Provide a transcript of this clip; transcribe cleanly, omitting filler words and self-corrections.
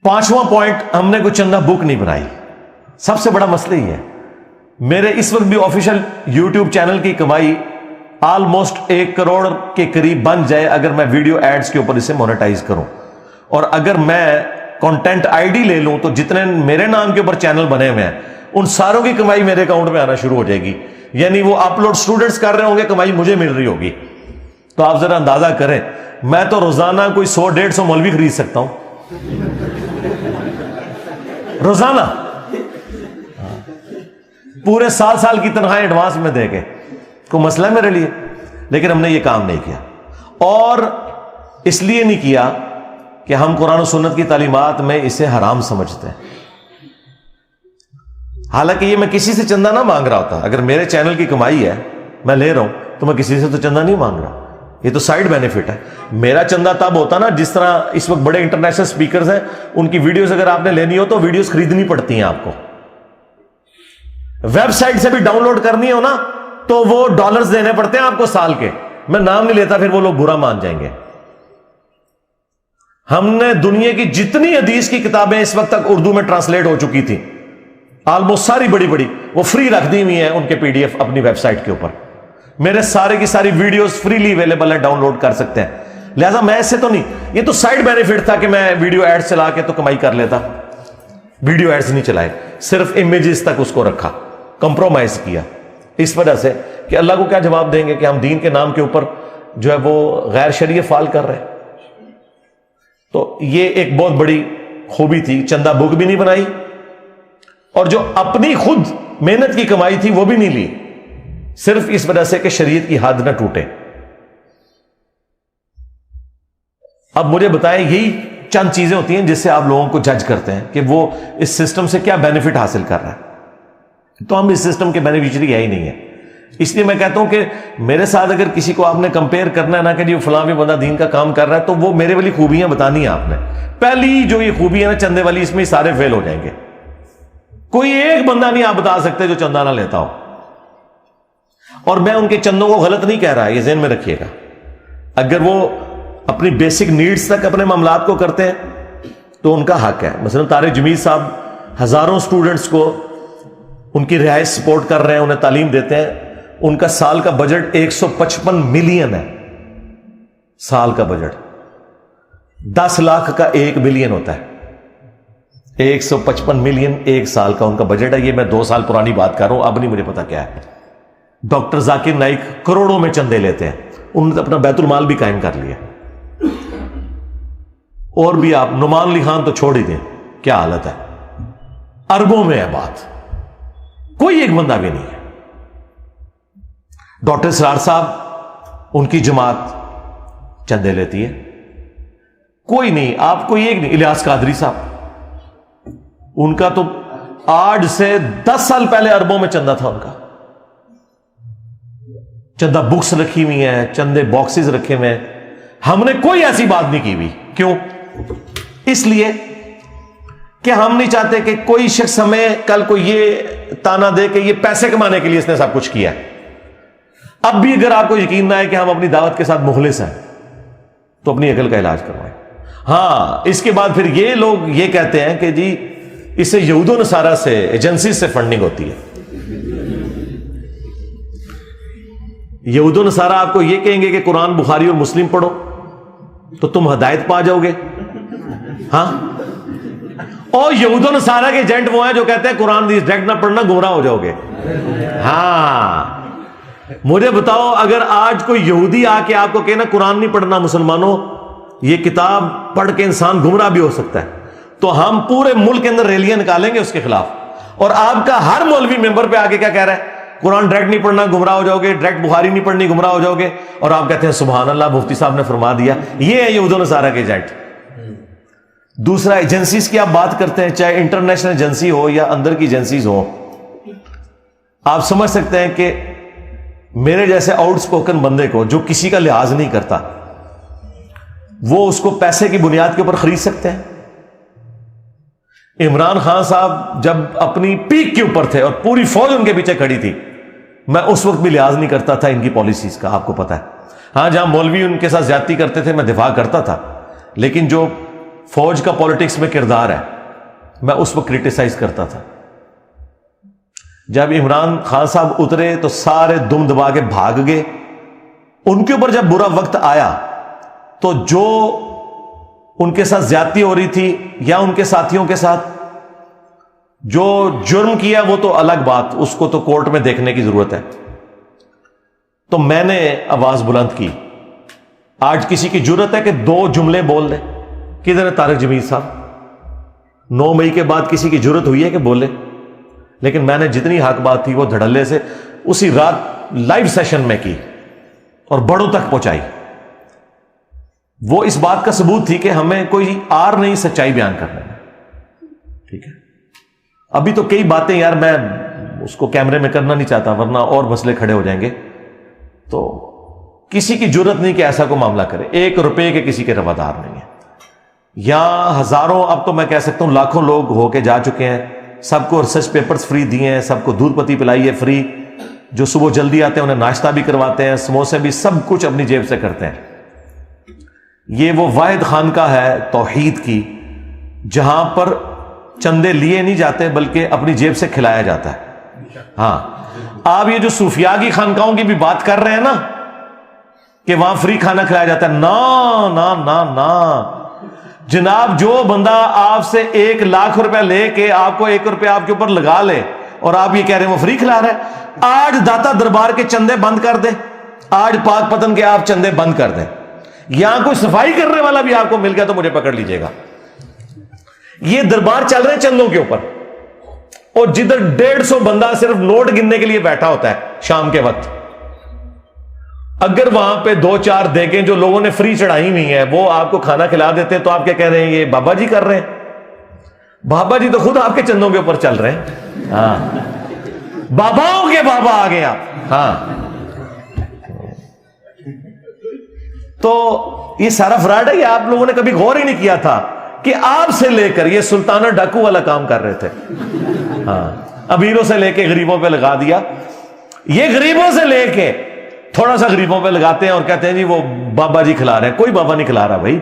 5واں point, ہم نے کوئی چندہ بک نہیں بنائی. سب سے بڑا مسئلہ ہی ہے. میرے اس وقت بھی آفیشیل یوٹیوب چینل کی کمائی آلموسٹ 1 کروڑ کے قریب بن جائے اگر میں ویڈیو ایڈز کے اوپر اسے مونیٹائز کروں. اور اگر میں کانٹینٹ آئی ڈی لے لوں تو جتنے میرے نام کے اوپر چینل بنے ہوئے ہیں ان ساروں کی کمائی میرے اکاؤنٹ میں آنا شروع ہو جائے گی. یعنی وہ اپلوڈ سٹوڈنٹس کر رہے ہوں گے، کمائی مجھے مل رہی ہوگی. تو آپ ذرا اندازہ کریں، میں تو روزانہ کوئی 100-150 مولوی خرید سکتا ہوں روزانہ، پورے سال کی تنخواہیں ایڈوانس میں دے کے. کوئی مسئلہ ہے میرے لیے؟ لیکن ہم نے یہ کام نہیں کیا. اور اس لیے نہیں کیا کہ ہم قرآن و سنت کی تعلیمات میں اسے حرام سمجھتے ہیں. حالانکہ یہ میں کسی سے چندہ نہ مانگ رہا ہوتا. اگر میرے چینل کی کمائی ہے میں لے رہا ہوں تو میں کسی سے تو چندہ نہیں مانگ رہا. یہ تو سائیڈ بینیفٹ ہے. میرا چندہ تب ہوتا نا جس طرح اس وقت بڑے انٹرنیشنل سپیکرز ہیں، ان کی ویڈیوز اگر آپ نے لینی ہو تو ویڈیوز خریدنی پڑتی ہیں آپ کو. ویب سائٹ سے بھی ڈاؤن لوڈ کرنی ہو نا تو وہ ڈالرز دینے پڑتے ہیں آپ کو سال کے. میں نام نہیں لیتا، پھر وہ لوگ برا مان جائیں گے. ہم نے دنیا کی جتنی حدیث کی کتابیں اس وقت تک اردو میں ٹرانسلیٹ ہو چکی تھی آلموسٹ ساری بڑی وہ فری رکھ دی ہوئی ہیں ان کے PDF اپنی ویب سائٹ کے اوپر. میرے سارے کی ساری ویڈیوز فریلی اویلیبل ہیں، ڈاؤن لوڈ کر سکتے ہیں. لہذا میں ایسے تو نہیں، یہ تو سائیڈ بینیفٹ تھا کہ میں ویڈیو ایڈز چلا کے تو کمائی کر لیتا. ویڈیو ایڈز نہیں چلائے، صرف امیجز تک اس کو رکھا، کمپرومائز کیا. اس وجہ سے کہ اللہ کو کیا جواب دیں گے کہ ہم دین کے نام کے اوپر جو ہے وہ غیر شرعی فعال کر رہے ہیں. تو یہ ایک بہت بڑی خوبی تھی. چندہ بک بھی نہیں بنائی اور جو اپنی خود محنت کی کمائی تھی وہ بھی نہیں لی، صرف اس وجہ سے کہ شریعت کی حد نہ ٹوٹے. اب مجھے بتائیں، یہی چند چیزیں ہوتی ہیں جس سے آپ لوگوں کو جج کرتے ہیں کہ وہ اس سسٹم سے کیا بینیفٹ حاصل کر رہا ہے. تو ہم اس سسٹم کے بینیفیشری ہے ہی نہیں ہے. اس لیے میں کہتا ہوں کہ میرے ساتھ اگر کسی کو آپ نے کمپیئر کرنا ہے نا کہ جی فلاں بھی بندہ دین کا کام کر رہا ہے، تو وہ میرے والی خوبیاں بتانی ہیں آپ نے. پہلی جو یہ خوبی ہے نا چندے والی، اس میں سارے فیل ہو جائیں گے. کوئی ایک بندہ نہیں آپ بتا سکتے جو چندہ نہ لیتا ہو. اور میں ان کے چندوں کو غلط نہیں کہہ رہا، یہ ذہن میں رکھیے گا. اگر وہ اپنی بیسک نیڈز تک اپنے معاملات کو کرتے ہیں تو ان کا حق ہے. مثلا طارق جمیل صاحب ہزاروں سٹوڈنٹس کو ان کی رہائش سپورٹ کر رہے ہیں، انہیں تعلیم دیتے ہیں. ان کا سال کا بجٹ 155 ملین ہے. سال کا بجٹ 10 لاکھ کا 1 بلین ہوتا ہے. 155 ملین ایک سال کا ان کا بجٹ ہے. یہ میں 2 سال پرانی بات کر رہا ہوں، اب نہیں مجھے پتا کیا ہے. ڈاکٹر ذاکر نائک کروڑوں میں چندے لیتے ہیں، انہوں نے اپنا بیت المال بھی قائم کر لیا. اور بھی آپ نعمان علی خان تو چھوڑ ہی دیں، کیا حالت ہے، اربوں میں ہے بات. کوئی ایک بندہ بھی نہیں ہے. ڈاکٹر اسرار صاحب، ان کی جماعت چندے لیتی ہے. کوئی نہیں، آپ کوئی ایک نہیں. الیاس قادری صاحب، ان کا تو آج سے 10 سال پہلے اربوں میں چندہ تھا. ان کا چندہ بکس رکھی ہوئی ہیں، چندے باکسز رکھے ہوئے ہیں. ہم نے کوئی ایسی بات نہیں کی ہوئی. کیوں؟ اس لیے کہ ہم نہیں چاہتے کہ کوئی شخص ہمیں کل کو یہ تانا دے کہ یہ پیسے کمانے کے لیے اس نے سب کچھ کیا ہے. اب بھی اگر آپ کو یقین نہ ہے کہ ہم اپنی دعوت کے ساتھ مخلص ہیں تو اپنی عقل کا علاج کروائیں. ہاں، اس کے بعد پھر یہ لوگ یہ کہتے ہیں کہ جی اسے یہود و نصارہ سے، ایجنسی سے فنڈنگ ہوتی ہے. یہود و نصارہ آپ کو یہ کہیں گے کہ قرآن، بخاری اور مسلم پڑھو تو تم ہدایت پا جاؤ گے. ہاں، اور یہود و نصارہ کے ایجنٹ وہ ہیں جو کہتے ہیں قرآن ڈائریکٹ نہ پڑھنا، گمراہ ہو جاؤ گے. ہاں، مجھے بتاؤ، اگر آج کوئی یہودی آ کے آپ کو کہنا قرآن نہیں پڑھنا مسلمانوں، یہ کتاب پڑھ کے انسان گمراہ بھی ہو سکتا ہے، تو ہم پورے ملک کے اندر ریلیاں نکالیں گے اس کے خلاف. اور آپ کا ہر مولوی ممبر پہ آگے کیا کہہ رہا ہے؟ قرآن ڈائریکٹ نہیں پڑھنا، گمراہ ہو جاؤ گے. ڈائریکٹ بخاری نہیں پڑھنی، گمراہ ہو جاؤ گے. اور آپ کہتے ہیں سبحان اللہ، مفتی صاحب نے فرما دیا. یہ ہے یہود و نصارہ کے ایجنٹ. دوسرا، ایجنسیز کی آپ بات کرتے ہیں، چاہے انٹرنیشنل ایجنسی ہو یا اندر کی ایجنسیز ہو. آپ سمجھ سکتے ہیں کہ میرے جیسے آؤٹ سپوکن بندے کو جو کسی کا لحاظ نہیں کرتا، وہ اس کو پیسے کی بنیاد کے اوپر خرید سکتے ہیں. عمران خان صاحب جب اپنی پیک کے اوپر تھے اور پوری فوج ان کے پیچھے کھڑی تھی، میں اس وقت بھی لحاظ نہیں کرتا تھا ان کی پالیسیز کا، آپ کو پتا ہے. ہاں، جہاں مولوی ان کے ساتھ زیادتی کرتے تھے میں دفاع کرتا تھا، لیکن جو فوج کا پالیٹکس میں کردار ہے، میں اس وقت کرٹیسائز کرتا تھا. جب عمران خان صاحب اترے تو سارے دم دبا کے بھاگ گئے. ان کے اوپر جب برا وقت آیا تو جو ان کے ساتھ زیادتی ہو رہی تھی یا ان کے ساتھیوں کے ساتھ جو جرم کیا وہ تو الگ بات، اس کو تو کورٹ میں دیکھنے کی ضرورت ہے. تو میں نے آواز بلند کی. آج کسی کی جرت ہے کہ 2 جملے بول دے؟ کدھر ہے طارق جمیل صاحب؟ 9 مئی کے بعد کسی کی جرت ہوئی ہے کہ بولے؟ لیکن میں نے جتنی حق بات تھی وہ دھڑلے سے اسی رات لائیو سیشن میں کی اور بڑوں تک پہنچائی. وہ اس بات کا ثبوت تھی کہ ہمیں کوئی آر نہیں سچائی بیان کرنے میں. ٹھیک ہے، ابھی تو کئی باتیں یار میں اس کو کیمرے میں کرنا نہیں چاہتا ورنہ اور مسئلے کھڑے ہو جائیں گے. تو کسی کی جرت نہیں کہ ایسا کو معاملہ کرے. 1 روپے کے کسی کے روادار نہیں ہے. یہاں ہزاروں، اب تو میں کہہ سکتا ہوں لاکھوں لوگ ہو کے جا چکے ہیں. سب کو ریسرچ پیپرز فری دیے ہیں، سب کو دودھ پتی پلائی ہے فری. جو صبح جلدی آتے ہیں انہیں ناشتہ بھی کرواتے ہیں، سموسے بھی، سب کچھ اپنی جیب سے کرتے ہیں. یہ وہ واحد خانقاہ ہے توحید کی جہاں پر چندے لیے نہیں جاتے بلکہ اپنی جیب سے کھلایا جاتا ہے. ہاں، آپ یہ جو صوفیاء کی خانقاہوں کی بھی بات کر رہے ہیں نا کہ وہاں فری کھانا کھلایا جاتا ہے، نا نا نا نا جناب. جو بندہ آپ سے 1 لاکھ روپے لے کے آپ کو 1 روپے آپ کے اوپر لگا لے اور آپ یہ کہہ رہے ہیں وہ فری کھلا رہا ہے. آج داتا دربار کے چندے بند کر دیں، آج پاک پتن کے آپ چندے بند کر دیں. یہاں کوئی صفائی کرنے والا بھی آپ کو مل گیا تو مجھے پکڑ لیجئے گا. یہ دربار چل رہے ہیں چندوں کے اوپر، اور جدھر 150 بندہ صرف نوٹ گننے کے لیے بیٹھا ہوتا ہے شام کے وقت، اگر وہاں پہ 2-4 دیگیں جو لوگوں نے فری چڑھائی ہوئی ہیں وہ آپ کو کھانا کھلا دیتے تو آپ کیا کہہ رہے ہیں یہ بابا جی کر رہے ہیں؟ بابا جی تو خود آپ کے چندوں کے اوپر چل رہے ہیں. ہاں، باباؤں کے بابا آ گئے آپ. ہاں، تو یہ سارا فراڈ ہے. یہ آپ لوگوں نے کبھی غور ہی نہیں کیا تھا کہ آپ سے لے کر یہ سلطانہ ڈاکو والا کام کر رہے تھے. ہاں، امیروں سے لے کے غریبوں پہ لگا دیا. یہ غریبوں سے لے کے تھوڑا سا غریبوں پہ لگاتے ہیں اور کہتے ہیں جی وہ بابا جی کھلا رہے ہیں. کوئی بابا نہیں کھلا رہا بھائی.